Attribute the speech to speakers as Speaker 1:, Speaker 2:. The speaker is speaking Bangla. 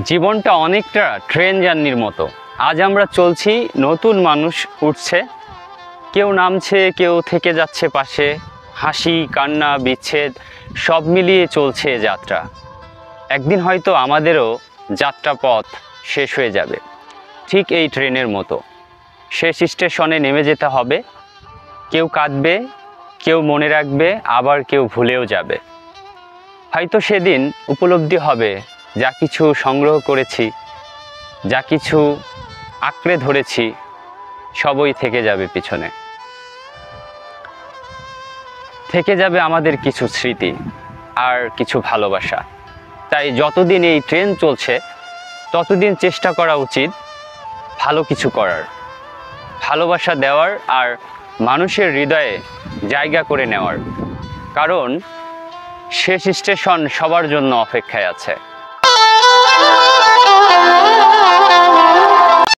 Speaker 1: জীবনটা অনেকটা ট্রেন জার্নির মতো। আজ আমরা চলছি, নতুন মানুষ উঠছে, কেউ নামছে, কেউ থেকে যাচ্ছে পাশে। হাসি, কান্না, বিচ্ছেদ সব মিলিয়ে চলছে যাত্রা। একদিন হয়তো আমাদেরও যাত্রা পথ শেষ হয়ে যাবে, ঠিক এই ট্রেনের মতো। শেষ স্টেশনে নেমে যেতে হবে। কেউ কাঁদবে, কেউ মনে রাখবে, আবার কেউ ভুলেও যাবে। হয়তো সেদিন উপলব্ধি হবে, যা কিছু সংগ্রহ করেছি, যা কিছু আঁকড়ে ধরেছি, সবই থেকে যাবে পিছনে। থেকে যাবে আমাদের কিছু স্মৃতি আর কিছু ভালোবাসা। তাই যতদিন এই ট্রেন চলছে, ততদিন চেষ্টা করা উচিত ভালো কিছু করার, ভালোবাসা দেওয়ার আর মানুষের হৃদয়ে জায়গা করে নেওয়ার। কারণ শেষ স্টেশন সবার জন্য অপেক্ষায় আছে।